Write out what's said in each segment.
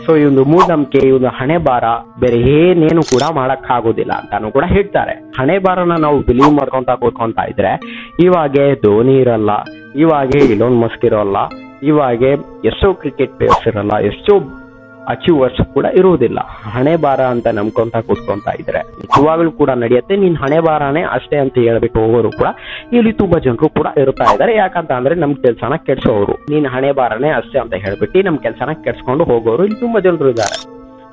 So ಈ ಒಂದು ಮೂಢನಂಬಿಕೆ, ಈ ಒಂದು ಹಣೆ ಬಾರ ಬೇರೆ ಏನೇನು ಕೂಡ ಮಾಡಕ್ ಆಗೋದಿಲ್ಲ ಅಂತಾನು ಕೂಡ ಹೇಳ್ತಾರೆ. ಹಣೆ ಬಾರನ ನಾವು ಬಿಲೀವ್ ಮಾಡ್ಕೊಂತ ಕೂತ್ಕೊಂತ ಇದ್ರೆ ಇವಾಗೆ ಧೋನಿ ಇರಲ್ಲ, ಇವಾಗೆ ಇಲೋನ್ ಮಸ್ಕ್ ಇರೋಲ್ಲ, ಇವಾಗೆ ಎಷ್ಟೋ ಕ್ರಿಕೆಟ್ ಪ್ಲೇಯರ್ಸ್ ಇರಲ್ಲ, ಎಷ್ಟೋ ಅಚೀವರ್ಸ್ ಕೂಡ ಇರುವುದಿಲ್ಲ. ಹಣೆ ಬಾರ ಅಂತ ನಂಬ್ಕೊಂತ ಕೂತ್ಕೊಂತ ಇದ್ರೆ ನಿಜವಾಗ್ಲೂ ಕೂಡ ನಡೆಯುತ್ತೆ. ನೀನ್ ಹಣೆ ಬಾರನೇ ಅಷ್ಟೇ ಅಂತ ಹೇಳ್ಬಿಟ್ಟು ಹೋಗೋರು ಕೂಡ ಇಲ್ಲಿ ತುಂಬಾ ಜನರು ಕೂಡ ಇರ್ತಾ ಇದಾರೆ. ಯಾಕಂತ ಅಂದ್ರೆ ನಮ್ ಕೆಲ್ಸನ ಕೆಡ್ಸೋರು, ನೀನ್ ಹಣೆ ಬಾರನೇ ಅಷ್ಟೇ ಅಂತ ಹೇಳ್ಬಿಟ್ಟು ನಮ್ ಕೆಲ್ಸನ ಕೆಡ್ಸ್ಕೊಂಡು ಹೋಗೋರು ಇಲ್ಲಿ ತುಂಬಾ ಜನರು ಇದ್ದಾರೆ.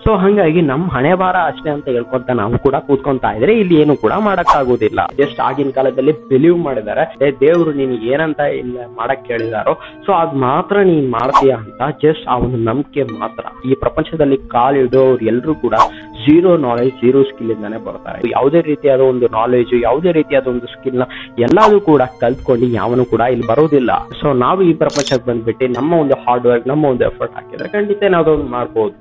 ಸೊ ಹಂಗಾಗಿ ನಮ್ ಹಣೆ ಬಾರ ಅಷ್ಟೇ ಅಂತ ಹೇಳ್ಕೊಂತ ನಾವು ಕೂಡ ಕೂತ್ಕೊಂತ ಇದ್ರೆ ಇಲ್ಲಿ ಏನು ಕೂಡ ಮಾಡಕ್ ಆಗೋದಿಲ್ಲ. ಜಸ್ಟ್ ಆಗಿನ ಕಾಲದಲ್ಲಿ ಬಿಲೀವ್ ಮಾಡಿದಾರೆ, ದೇವ್ರು ನೀನ್ ಏನಂತ ಇಲ್ಲ ಮಾಡಕ್ ಕೇಳಿದಾರೋ ಸೊ ಅದ್ ಮಾತ್ರ ನೀನ್ ಮಾಡ್ತೀಯ ಅಂತ ಜಸ್ಟ್ ಆ ಒಂದು ನಂಬಿಕೆ ಮಾತ್ರ. ಈ ಪ್ರಪಂಚದಲ್ಲಿ ಕಾಲಿಡೋರು ಎಲ್ರು ಕೂಡ ಝೀರೋ ನಾಲೆಜ್, ಝೀರೋ ಸ್ಕಿಲ್ ಇಂದಾನೆ ಬರ್ತಾರೆ. ಯಾವುದೇ ರೀತಿಯಾದ ಒಂದು ನಾಲೆಜ್, ಯಾವುದೇ ರೀತಿಯಾದ ಒಂದು ಸ್ಕಿಲ್ ನ ಎಲ್ಲಾದ್ರೂ ಕೂಡ ಕಲ್ತ್ಕೊಂಡು ಯಾವನು ಕೂಡ ಇಲ್ಲಿ ಬರೋದಿಲ್ಲ. ಸೊ ನಾವು ಈ ಪ್ರಪಂಚಕ್ಕೆ ಬಂದ್ಬಿಟ್ಟು ನಮ್ಮ ಒಂದು ಹಾರ್ಡ್ ವರ್ಕ್, ನಮ್ಮ ಒಂದು ಎಫರ್ಟ್ ಹಾಕಿದ್ರೆ ಖಂಡಿತ ನಾವು ಅದೊಂದು ಮಾಡ್ಬೋದು.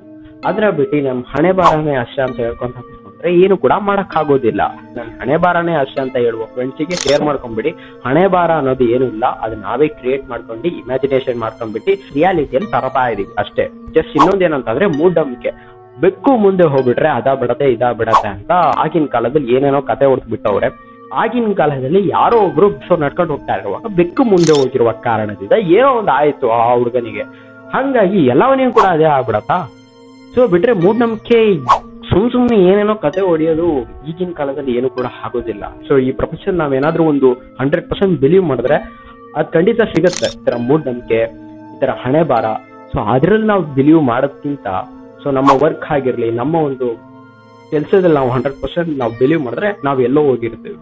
ಅದ್ರ ಬಿಟ್ಟು ನಮ್ ಹಣೆ ಬಾರನೇ ಅಷ್ಟೇ ಅಂತ ಹೇಳ್ಕೊಂತ ಕೂತ್ಕೊಂಡ್ರೆ ಏನು ಕೂಡ ಮಾಡಕ್ ಆಗೋದಿಲ್ಲ. ನಮ್ ಹಣೆ ಬಾರನೇ ಅಷ್ಟೇ ಅಂತ ಹೇಳುವ ಫ್ರೆಂಡ್ಸಿಗೆ ಶೇರ್ ಮಾಡ್ಕೊಂಡ್ಬಿಡಿ. ಹಣೆ ಬಾರ ಅನ್ನೋದು ಏನು ಇಲ್ಲ, ಅದು ನಾವೇ ಕ್ರಿಯೇಟ್ ಮಾಡ್ಕೊಂಡು ಇಮ್ಯಾಜಿನೇಷನ್ ಮಾಡ್ಕೊಂಡ್ಬಿಟ್ಟು ರಿಯಾಲಿಟಿಯಲ್ಲಿ ತರತಾ ಇದೀವಿ ಅಷ್ಟೇ. ಜಸ್ಟ್ ಇನ್ನೊಂದೇನಂತಂದ್ರೆ ಮೂಢನಂಬಿಕೆ. ಬೆಕ್ಕು ಮುಂದೆ ಹೋಗ್ಬಿಟ್ರೆ ಅದಾ ಬಿಡತ್ತೆ ಇದಾ ಬಿಡತ್ತೆ ಅಂತ ಆಗಿನ ಕಾಲದಲ್ಲಿ ಏನೇನೋ ಕತೆ ಹೊಡ್ದು ಬಿಟ್ಟವ್ರೆ. ಆಗಿನ ಕಾಲದಲ್ಲಿ ಯಾರೋ ಒಬ್ರು ನಡ್ಕೊಂಡು ಹೋಗ್ತಾ ಇರುವಾಗ ಬೆಕ್ಕು ಮುಂದೆ ಹೋಗಿರುವ ಕಾರಣದಿಂದ ಏನೋ ಒಂದು ಆಯ್ತು ಆ ಹುಡುಗನಿಗೆ, ಹಂಗಾಗಿ ಎಲ್ಲವನ್ನೇನು ಕೂಡ ಅದೇ ಆಗ್ಬಿಡತ್ತಾ. ಸೊ ಬಿಟ್ರೆ ಮೂಢನಂಬಿಕೆ ಸುಮ್ನೆ ಏನೇನೋ ಕತೆ ಹೊಡೆಯೋದು ಈಗಿನ ಕಾಲದಲ್ಲಿ ಏನು ಕೂಡ ಆಗೋದಿಲ್ಲ. ಸೊ ಈ ಪ್ರಪಂಚ ನಾವೇನಾದ್ರೂ ಒಂದು 100% ಬಿಲೀವ್ ಮಾಡಿದ್ರೆ ಅದ್ ಖಂಡಿತ ಸಿಗತ್ತೆ. ಈ ತರ ಮೂಢನಂಬಿಕೆ, ಈ ತರ ಹಣೆ ಬಾರ, ಸೊ ಅದ್ರಲ್ಲಿ ನಾವು ಬಿಲೀವ್ ಮಾಡೋದ್ಕಿಂತ ಸೊ ನಮ್ಮ ವರ್ಕ್ ಆಗಿರ್ಲಿ, ನಮ್ಮ ಒಂದು ಕೆಲಸದಲ್ಲಿ ನಾವು 100% ನಾವು ಬಿಲೀವ್ ಮಾಡಿದ್ರೆ ನಾವ್ ಎಲ್ಲೋ ಹೋಗಿರ್ತೀವಿ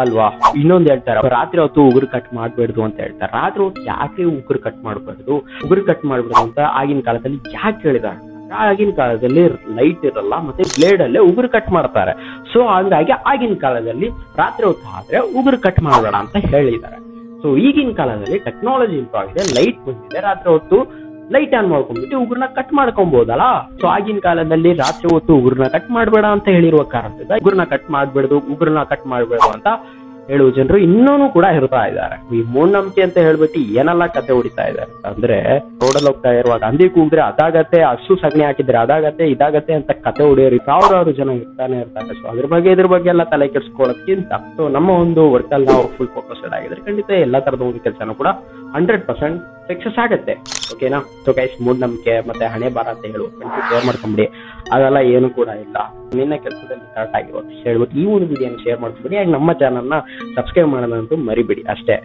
ಅಲ್ವಾ. ಇನ್ನೊಂದು ಹೇಳ್ತಾರೆ, ರಾತ್ರಿ ಹೊತ್ತು ಉಗುರು ಕಟ್ ಮಾಡ್ಬೇಡ್ದು ಅಂತ ಹೇಳ್ತಾರೆ. ರಾತ್ರಿ ಹೊತ್ತು ಯಾಕೆ ಉಗುರು ಕಟ್ ಮಾಡ್ಬಾರ್ದು, ಉಗುರು ಕಟ್ ಮಾಡ್ಬಾರ್ದು ಅಂತ ಆಗಿನ ಕಾಲದಲ್ಲಿ ಯಾಕೆ ಹೇಳಿದಾರೆ? ಆಗಿನ ಕಾಲದಲ್ಲಿ ಲೈಟ್ ಇರಲ್ಲ, ಮತ್ತೆ ಬ್ಲೇಡ್ ಅಲ್ಲೇ ಉಗುರು ಕಟ್ ಮಾಡ್ತಾರೆ. ಸೊ ಹಂಗಾಗಿ ಆಗಿನ ಕಾಲದಲ್ಲಿ ರಾತ್ರಿ ಹೊತ್ತು ಆದ್ರೆ ಉಗುರು ಕಟ್ ಮಾಡಬೇಡ ಅಂತ ಹೇಳಿದ್ದಾರೆ. ಸೊ ಈಗಿನ ಕಾಲದಲ್ಲಿ ಟೆಕ್ನಾಲಜಿ ಇಂಪ್ರೂವ್ ಆಗಿದೆ, ಲೈಟ್ ಬಂದಿದೆ, ರಾತ್ರಿ ಹೊತ್ತು ಲೈಟ್ ಆನ್ ಮಾಡ್ಕೊಂಡ್ಬಿಟ್ಟು ಉಗುರನ್ನ ಕಟ್ ಮಾಡ್ಕೊಬಹುದಲ್ಲ. ಸೊ ಆಗಿನ ಕಾಲದಲ್ಲಿ ರಾತ್ರಿ ಹೊತ್ತು ಉಗುರನ್ನ ಕಟ್ ಮಾಡಬೇಡ ಅಂತ ಹೇಳಿರುವ ಕಾರಣದಿಂದ ಉಗುರನ್ನ ಕಟ್ ಮಾಡ್ಬೇಡು ಅಂತ ಹೇಳುವ ಜನರು ಇನ್ನೂ ಕೂಡ ಇರ್ತಾ ಇದ್ದಾರೆ. ಈ ಮೂಢನಂಬಿಕೆ ಅಂತ ಹೇಳ್ಬಿಟ್ಟು ಏನೆಲ್ಲ ಕತೆ ಹೊಡಿತಾ ಇದ್ದಾರೆ ಅಂದ್ರೆ, ರೋಡಲ್ಲಿ ಹೋಗ್ತಾ ಇರುವಾಗ ಹಂದಿ ಕೂಗಿದ್ರೆ ಅದಾಗತ್ತೆ, ಹಸು ಸಗಣಿ ಹಾಕಿದ್ರೆ ಅದಾಗತ್ತೆ, ಇದಾಗತ್ತೆ ಅಂತ ಕತೆ ಹೊಡೆಯೋರು ಸಾವಿರಾರು ಜನ ಇರ್ತಾನೆ ಇರ್ತಾರೆ. ಸೊ ಇದ್ರ ಬಗ್ಗೆ ಎಲ್ಲ ತಲೆ ಕೆಡ್ಸ್ಕೊಳ್ಳೋದಕ್ಕಿಂತ ಸೊ ನಮ್ಮ ಒಂದು ವರ್ಕ್ ಅಲ್ಲಿ ನಾವು ಫುಲ್ ಫೋಕಸ್ಡ್ ಆಗಿದ್ರೆ ಖಂಡಿತ ಎಲ್ಲಾ ತರದ ಒಂದು ಕೆಲಸನೂ ಕೂಡ 100% ಸಕ್ಸಸ್ ಆಗತ್ತೆ. ಓಕೆನಾ? ಸೊ ಗೈಸ್, ಮೂಢನಂಬಿಕೆ ಮತ್ತೆ ಹಣೆ ಬಾರ ಅಂತ ಹೇಳುವ ಶೇರ್ ಮಾಡ್ಕೊಂಬಿಡಿ, ಅದೆಲ್ಲ ಏನು ಕೂಡ ಇಲ್ಲ. ನಿನ್ನ ಕೆಲಸದಲ್ಲಿ ಕರೆಕ್ಟ್ ಆಗಿರೋದು ಹೇಳ್ಬಿಟ್ಟು ಈ ಒಂದು ವಿಡಿಯೋನ ಶೇರ್ ಮಾಡ್ಕೊಂಬಿಡಿ. ನಮ್ಮ ಚಾನಲ್ನ ಸಬ್ಸ್ಕ್ರೈಬ್ ಮಾಡೋದಂತೂ ಮರಿಬೇಡಿ ಅಷ್ಟೇ.